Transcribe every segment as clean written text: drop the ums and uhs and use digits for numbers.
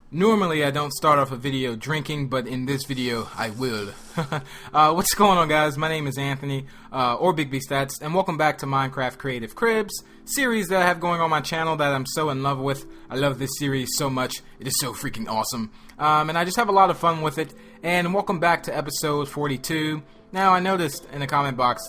Normally I don't start off a video drinking, but in this video I will. What's going on, guys? My name is Anthony, or Big B Statz, and welcome back to Minecraft Creative Cribs, series that I have going on my channel that I'm so in love with. I love this series so much. It is so freaking awesome. And I just have a lot of fun with it. And welcome back to episode 42. Now, I noticed in the comment box,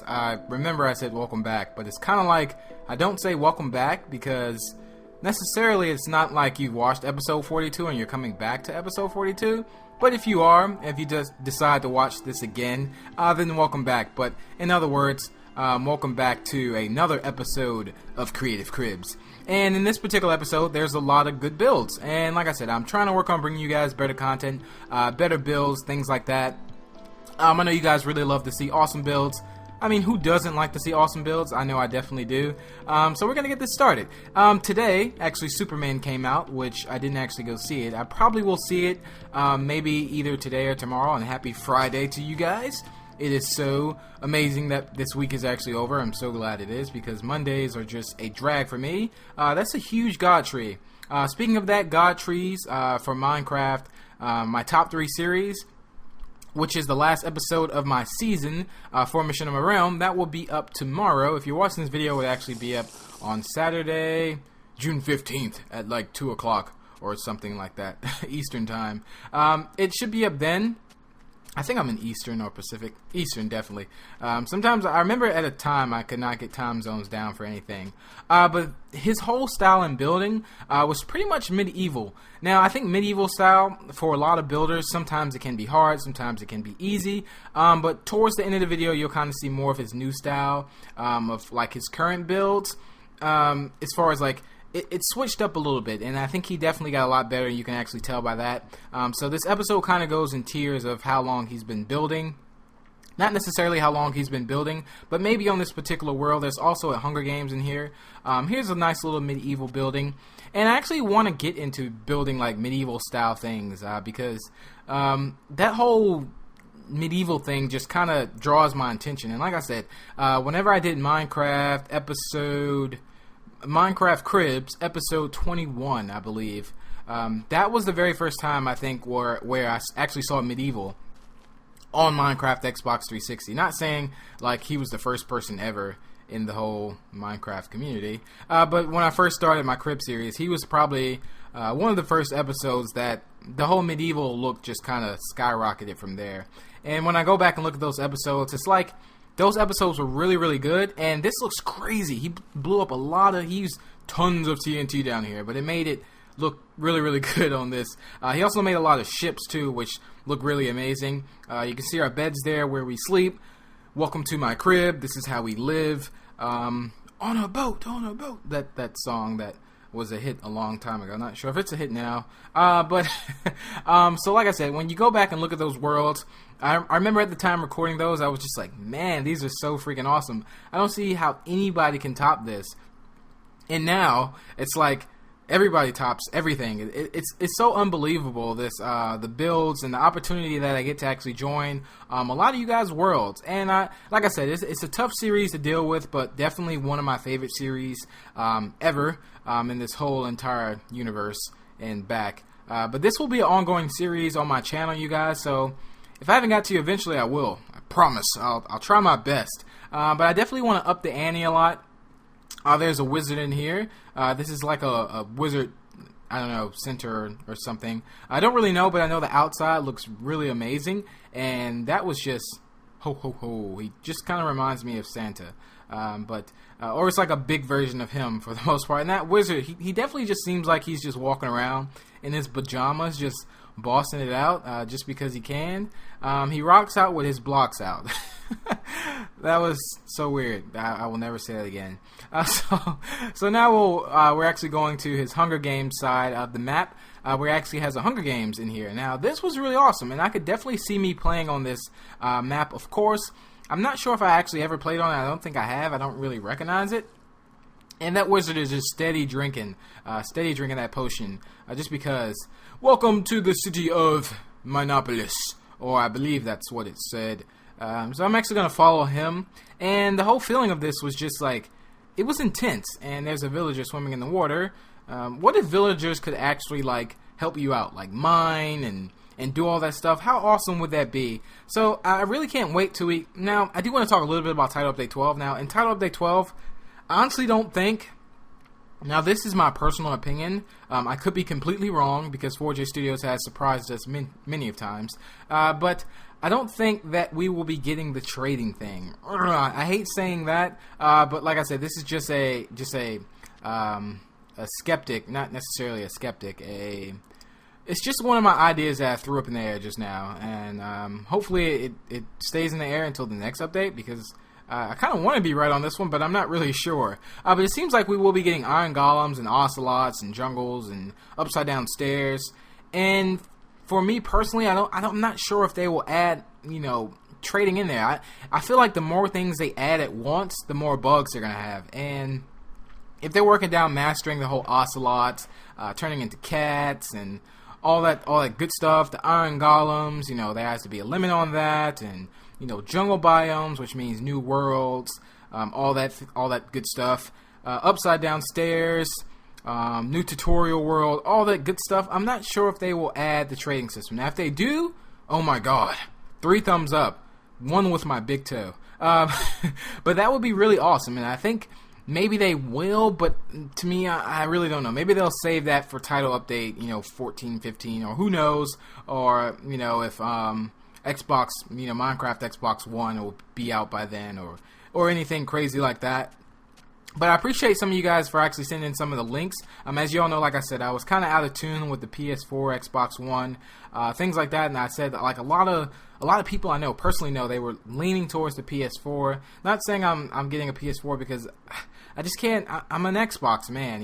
remember I said welcome back, but it's kind of like I don't say welcome back because necessarily it's not like you've watched episode 42 and you're coming back to episode 42. But if you are, if you just decide to watch this again, then welcome back. But in other words, welcome back to another episode of Creative Cribs. And in this particular episode, there's a lot of good builds. And like I said, I'm trying to work on bringing you guys better content, better builds, things like that. I know you guys really love to see awesome builds. I mean, who doesn't like to see awesome builds? I know I definitely do. So we're going to get this started. Today, actually, Superman came out, which I didn't actually go see it. I probably will see it maybe either today or tomorrow, and happy Friday to you guys. It is so amazing that this week is actually over. I'm so glad it is, because Mondays are just a drag for me. That's a huge God tree. Speaking of that, God trees for Minecraft, my top 3 series, which is the last episode of my season for Mission of a Realm. That will be up tomorrow. If you're watching this video, it would actually be up on Saturday, June 15th at like 2 o'clock or something like that, Eastern time. It should be up then. I think I'm in Eastern or Pacific. Eastern, definitely. Sometimes, I remember at a time I could not get time zones down for anything. But his whole style in building was pretty much medieval. Now, I think medieval style, for a lot of builders, sometimes it can be hard, sometimes it can be easy. But towards the end of the video, you'll kind of see more of his new style, of like his current builds. As far as like, it switched up a little bit, and I think he definitely got a lot better. You can actually tell by that. So this episode kind of goes in tiers of how long he's been building. Not necessarily how long he's been building, but maybe on this particular world. There's also a Hunger Games in here. Here's a nice little medieval building. And I actually want to get into building like medieval style things because that whole medieval thing just kind of draws my attention. And like I said, whenever I did Minecraft Cribs, episode 21, I believe. That was the very first time, I think, where I actually saw medieval on Minecraft Xbox 360. Not saying like he was the first person ever in the whole Minecraft community, but when I first started my Crib series, he was probably one of the first episodes that the whole medieval look just kind of skyrocketed from there. And when I go back and look at those episodes, it's like those episodes were really, really good, and this looks crazy. He blew up he used tons of TNT down here, but it made it look really, really good on this. He also made a lot of ships, too, which look really amazing. You can see our beds there where we sleep. Welcome to my crib. This is how we live. On a boat, on a boat. That song that was a hit a long time ago. I'm not sure if it's a hit now. But so like I said, when you go back and look at those worlds, I remember at the time recording those, I was just like, man, these are so freaking awesome. I don't see how anybody can top this. And now, it's like, everybody tops everything. It's so unbelievable, this the builds and the opportunity that I get to actually join a lot of you guys' worlds. And like I said, it's a tough series to deal with, but definitely one of my favorite series ever in this whole entire universe and back. But this will be an ongoing series on my channel, you guys, so if I haven't got to you eventually, I will. I promise. I'll try my best. But I definitely want to up the ante a lot. There's a wizard in here. This is like a wizard, I don't know, center or something. I don't really know, but I know the outside looks really amazing. And that was just, ho, ho, ho. He just kind of reminds me of Santa. Or it's like a big version of him for the most part. And that wizard, he definitely just seems like he's just walking around in his pajamas, just bossing it out just because he can. He rocks out with his blocks out. That was so weird. I will never say that again. So now we're actually going to his Hunger Games side of the map, where he actually has a Hunger Games in here. Now, this was really awesome, and I could definitely see me playing on this map, of course. I'm not sure if I actually ever played on it. I don't think I have. I don't really recognize it. And that wizard is just steady drinking that potion, just because. Welcome to the city of Minopolis, or I believe that's what it said. So I'm actually going to follow him, and the whole feeling of this was just like, it was intense, and there's a villager swimming in the water. What if villagers could actually like help you out, like mine and do all that stuff. How awesome would that be? So I really can't wait 2 weeks. Now, I do want to talk a little bit about Title Update 12. Now, in Title Update 12, I honestly don't think... Now, this is my personal opinion. I could be completely wrong because 4J Studios has surprised us many of times. But I don't think that we will be getting the trading thing. I hate saying that, but like I said, this is just a skeptic, not necessarily a skeptic. It's just one of my ideas that I threw up in the air just now, and hopefully it stays in the air until the next update because I kind of want to be right on this one, but I'm not really sure. But it seems like we will be getting iron golems and ocelots and jungles and upside down stairs. And for me personally, I'm not sure if they will add, trading in there. I feel like the more things they add at once, the more bugs they're gonna have. And if they're working down mastering the whole ocelots, turning into cats and all that good stuff, the iron golems, there has to be a limit on that, and jungle biomes, which means new worlds, all that good stuff, upside down stairs, new tutorial world, all that good stuff. I'm not sure if they will add the trading system. Now, if they do, oh my god, 3 thumbs up, one with my big toe. But that would be really awesome, and I think maybe they will, but to me, I really don't know. Maybe they'll save that for title update, 14, 15, or who knows, or, if Xbox, Minecraft Xbox One will be out by then, or anything crazy like that. But I appreciate some of you guys for actually sending some of the links. As you all know, like I said, I was kind of out of tune with the PS4, Xbox One, things like that, and I said that, like, a lot of people I know personally know they were leaning towards the PS4. Not saying I'm getting a PS4 because I just can't. I'm an Xbox man,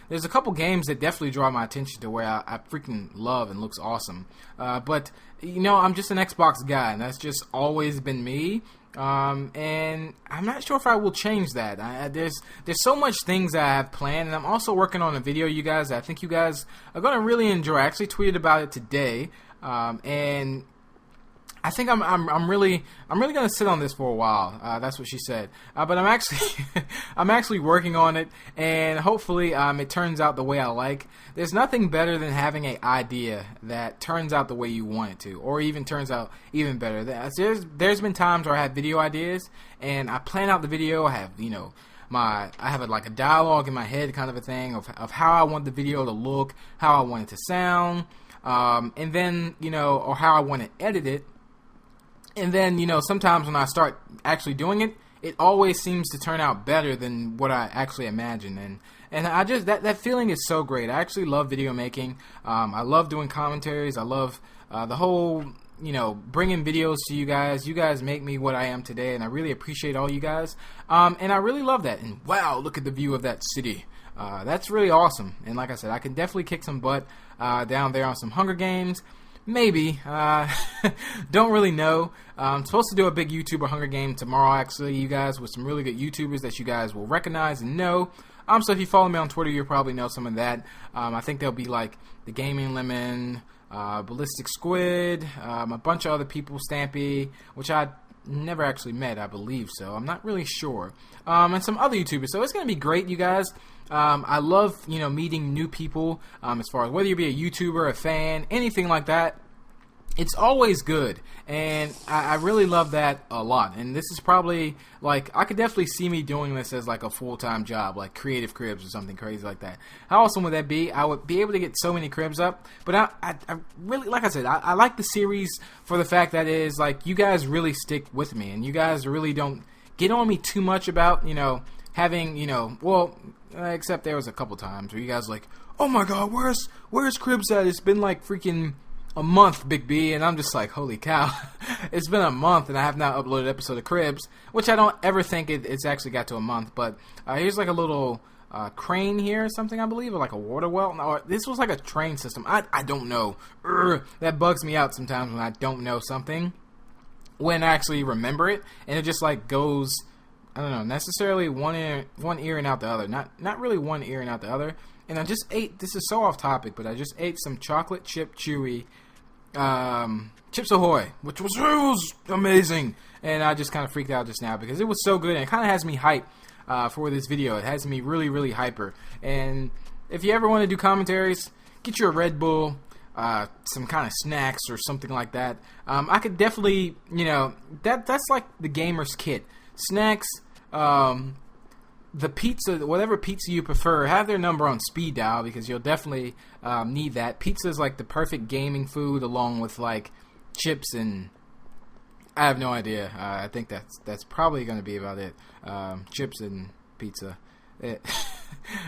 there's a couple games that definitely draw my attention to where I freaking love and looks awesome. But I'm just an Xbox guy, and that's just always been me. And I'm not sure if I will change that. There's so much things that I have planned, and I'm also working on a video, you guys, that I think you guys are gonna really enjoy. I actually tweeted about it today, and I think I'm really gonna sit on this for a while. That's what she said. But I'm actually working on it, and hopefully it turns out the way I like. There's nothing better than having an idea that turns out the way you want it to, or even turns out even better. There's been times where I have video ideas, and I plan out the video. I have I have a dialogue in my head, kind of a thing of how I want the video to look, how I want it to sound, and then or how I want to edit it. And then, sometimes when I start actually doing it, it always seems to turn out better than what I actually imagined. And I just, that feeling is so great. I actually love video making. I love doing commentaries. I love the whole, bringing videos to you guys. You guys make me what I am today, and I really appreciate all you guys. And I really love that. And wow, look at the view of that city. That's really awesome. And like I said, I can definitely kick some butt down there on some Hunger Games. Maybe. Don't really know. I'm supposed to do a big YouTuber Hunger Game tomorrow, actually, you guys, with some really good YouTubers that you guys will recognize and know. So if you follow me on Twitter, you'll probably know some of that. I think there'll be like the Gaming Lemon, Ballistic Squid, a bunch of other people, Stampy, which I never actually met, I believe so. I'm not really sure. And some other YouTubers. So it's going to be great, you guys. I love, meeting new people, as far as whether you be a YouTuber, a fan, anything like that. It's always good, and I really love that a lot. And this is probably, I could definitely see me doing this as, a full-time job, like Creative Cribs or something crazy like that. How awesome would that be? I would be able to get so many cribs up, but I really, like I said, I like the series for the fact that it is, you guys really stick with me, and you guys really don't get on me too much about, having, except there was a couple times where you guys oh my god, where's Cribs at? It's been freaking a month, Big B, and I'm just holy cow. It's been a month and I have not uploaded an episode of Cribs, which I don't ever think it's actually got to a month, but here's a little crane here or something, I believe, or a water well. No, this was a train system. I don't know. That bugs me out sometimes when I don't know something, when I actually remember it, and it just goes, I don't know, necessarily one ear and out the other. Not really one ear and out the other. And I just ate, this is so off topic, but I just ate some chocolate chip chewy Chips Ahoy, which was amazing. And I just kind of freaked out just now because it was so good, and it kind of has me hype for this video. It has me really, really hyper. And if you ever want to do commentaries, get you a Red Bull, some kind of snacks or something like that. I could definitely, that's like the gamer's kit. Snacks, the pizza, whatever pizza you prefer, have their number on speed dial because you'll definitely need that. Pizza is like the perfect gaming food along with like chips and I have no idea. I think that's probably going to be about it. Chips and pizza.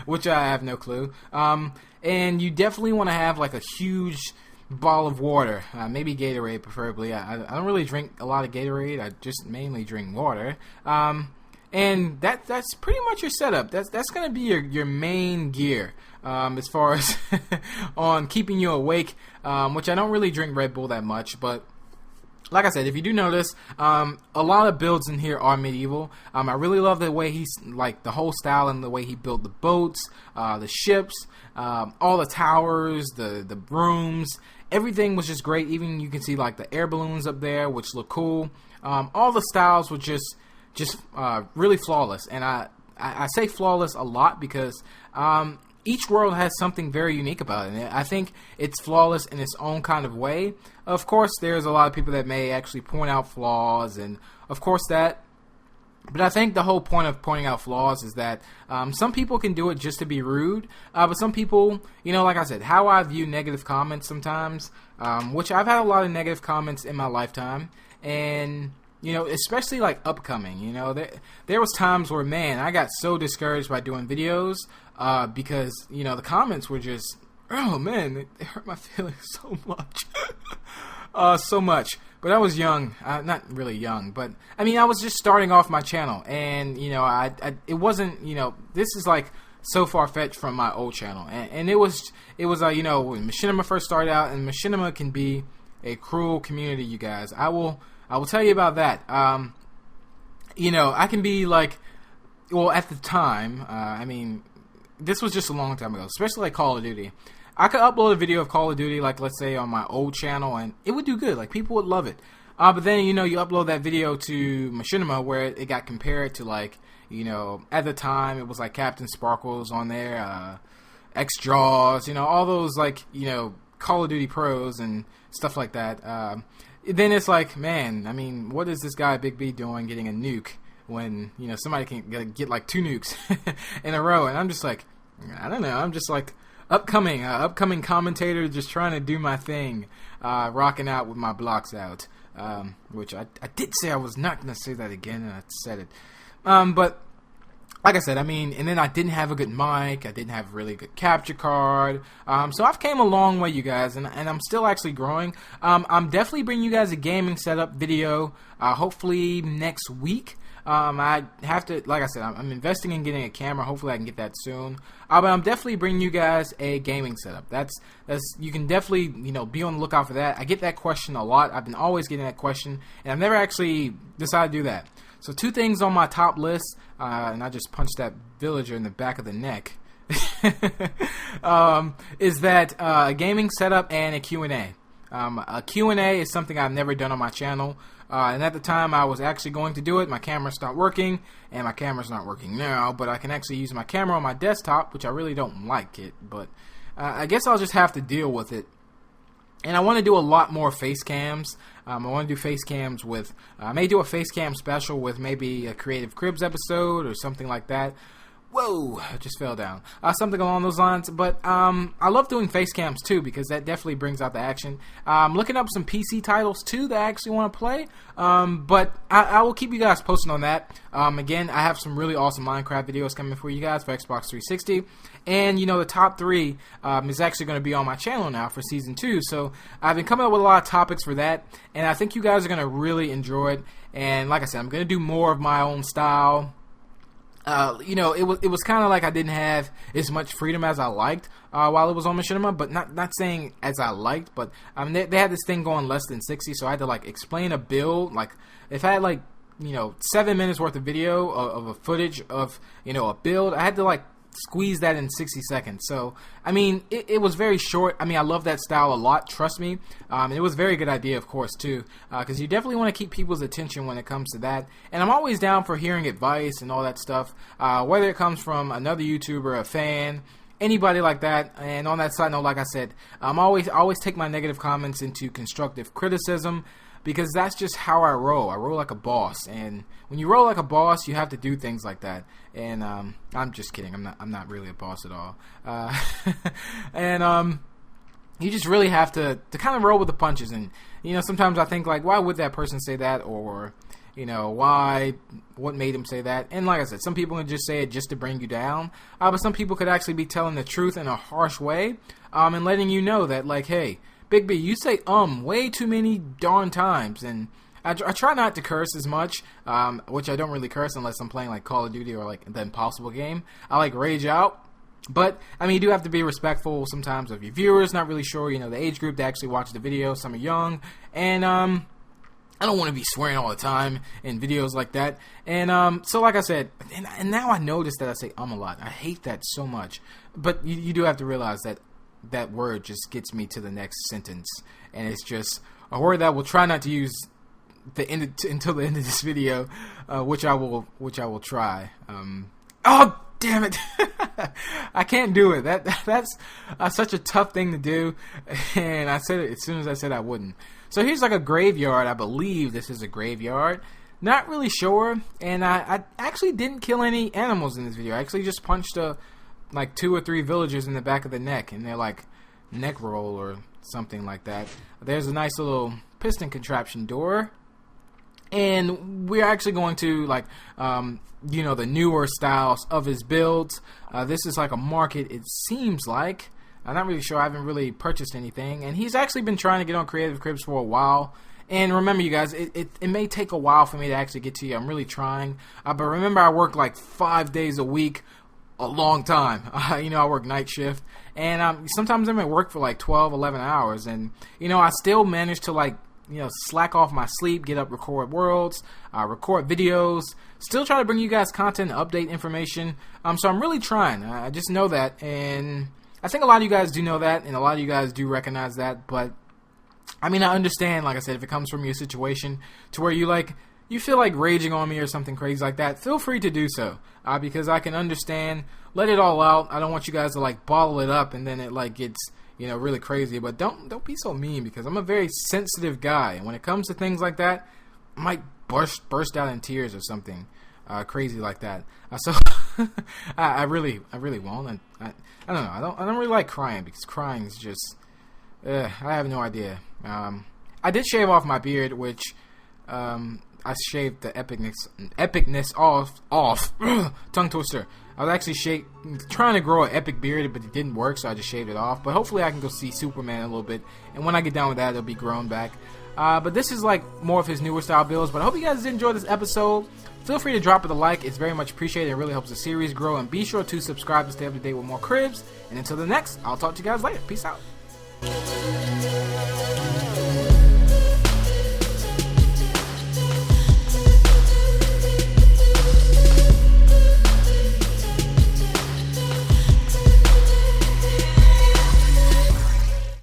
Which I have no clue. And you definitely want to have like a huge bottle of water, maybe Gatorade preferably. I don't really drink a lot of Gatorade. I just mainly drink water. And that's pretty much your setup. That's going to be your main gear as far as on keeping you awake, which I don't really drink Red Bull that much, but like I said, if you do notice, a lot of builds in here are medieval. I really love the way he's, like, the whole style and the way he built the boats, the ships, all the towers, the rooms. Everything was just great. Even you can see, like, the air balloons up there, which look cool. All the styles were just really flawless. And I say flawless a lot because each world has something very unique about it. And I think it's flawless in its own kind of way. Of course, there's a lot of people that may actually point out flaws, and of course that. But I think the whole point of pointing out flaws is that some people can do it just to be rude, but some people, like I said, how I view negative comments sometimes, which I've had a lot of negative comments in my lifetime, and especially like upcoming, there was times where, man, I got so discouraged by doing videos because, the comments were just, oh man, it hurt my feelings so much. So much. But I was young, not really young, but I mean, I was just starting off my channel, and it wasn't, this is like so far-fetched from my old channel, and it was when Machinima first started out, and Machinima can be a cruel community, you guys. I will tell you about that. I can be like, well, at the time, I mean, this was just a long time ago, especially like Call of Duty. I could upload a video of Call of Duty, like, let's say, on my old channel, and it would do good. Like, people would love it. But then, you upload that video to Machinima where it got compared to, like, at the time, it was, like, Captain Sparkles on there, X-Jaws, all those, like, Call of Duty pros and stuff like that. Then it's like, man, I mean, what is this guy Big B doing getting a nuke when, somebody can get, like, 2 nukes in a row? And I'm just like, I don't know. I'm just like, upcoming commentator, just trying to do my thing, rocking out with my blocks out, which I did say I was not going to say that again, and I said it. But like I said, I mean, and then I didn't have a good mic, I didn't have a really good capture card, so I've came a long way, you guys, and I'm still actually growing. I'm definitely bringing you guys a gaming setup video, hopefully next week. I have to, like I said, I'm investing in getting a camera. Hopefully I can get that soon. But I'm definitely bringing you guys a gaming setup. That's you can definitely, be on the lookout for that. I get that question a lot. I've been always getting that question, and I've never actually decided to do that. So 2 things on my top list, and I just punched that villager in the back of the neck, is that a gaming setup and a Q&A. A Q&A is something I've never done on my channel. And at the time I was actually going to do it, my camera stopped working, and my camera's not working now, but I can actually use my camera on my desktop, which I really don't like it, but I guess I'll just have to deal with it. And I want to do a lot more face cams. I want to do face cams with, I may do a face cam special with maybe a Creative Cribs episode or something like that. Whoa, I just fell down. Something along those lines. But I love doing face cams too, because that definitely brings out the action. I'm looking up some PC titles too that I actually want to play. But I will keep you guys posted on that. Again, I have some really awesome Minecraft videos coming for you guys for Xbox 360. And, the top 3 is actually going to be on my channel now for Season 2. So I've been coming up with a lot of topics for that. And I think you guys are going to really enjoy it. And like I said, I'm going to do more of my own style. It was kind of like I didn't have as much freedom as I liked while it was on Machinima, but not saying as I liked, but they had this thing going less than 60, so I had to like explain a build. Like if I had like 7 minutes worth of video of a footage of a build, I had to like squeeze that in 60 seconds. So I mean, it was very short. I mean, I love that style a lot, trust me. It was a very good idea, of course, too, because you definitely want to keep people's attention when it comes to that. And I'm always down for hearing advice and all that stuff, whether it comes from another YouTuber, a fan, anybody like that. And on that side note, like I said, I always take my negative comments into constructive criticism, because that's just how I roll. I roll like a boss, and when you roll like a boss, you have to do things like that. And I'm just kidding. I'm not really a boss at all. And you just really have to kind of roll with the punches. And sometimes I think, like, why would that person say that, or what made him say that? And like I said, some people can just say it just to bring you down, but some people could actually be telling the truth in a harsh way, and letting you know that, like, hey, Big B, you say way too many darn times. And I try not to curse as much, which I don't really curse unless I'm playing like Call of Duty or like the Impossible game. I like rage out. But, I mean, you do have to be respectful sometimes of your viewers. Not really sure, the age group that actually watch the video. Some are young. And, I don't want to be swearing all the time in videos like that. And, so like I said, and now I notice that I say a lot. I hate that so much. But you do have to realize that that word just gets me to the next sentence. And it's just a word that I will try not to use until the end of this video, which I will try. Oh, damn it. I can't do it. That's such a tough thing to do, and I said it as soon as I said I wouldn't. So here's like a graveyard. I believe this is a graveyard. Not really sure, and I actually didn't kill any animals in this video. I actually just punched like 2 or 3 villagers in the back of the neck, and they're like neck roll or something like that. There's a nice little piston contraption door. And we're actually going to, like, the newer styles of his builds. This is like a market, it seems like. I'm not really sure. I haven't really purchased anything. And he's actually been trying to get on Creative Cribs for a while. And remember, you guys, it may take a while for me to actually get to you. I'm really trying. But remember, I work like 5 days a week, a long time. I work night shift. And sometimes I'm at work for like 12, 11 hours. And, I still manage to, like, slack off my sleep, get up, record worlds, record videos, still try to bring you guys content, update information. So I'm really trying. I just know that, and I think a lot of you guys do know that, and a lot of you guys do recognize that. But I mean, I understand, like I said, if it comes from your situation to where you feel like raging on me or something crazy like that, feel free to do so, because I can understand. Let it all out. I don't want you guys to like bottle it up and then it like gets really crazy. But don't be so mean, because I'm a very sensitive guy, and when it comes to things like that, I might burst out in tears or something crazy like that. So I really won't. And I don't know. I don't really like crying, because crying is just I have no idea. I did shave off my beard, which I shaved the epicness off. Tongue twister. I was actually trying to grow an epic beard, but it didn't work, so I just shaved it off. But hopefully I can go see Superman a little bit, and when I get done with that, it'll be grown back. But this is like more of his newer style builds. But I hope you guys did enjoy this episode. Feel free to drop it a like. It's very much appreciated. It really helps the series grow. And be sure to subscribe to stay up to date with more cribs. And until the next, I'll talk to you guys later. Peace out.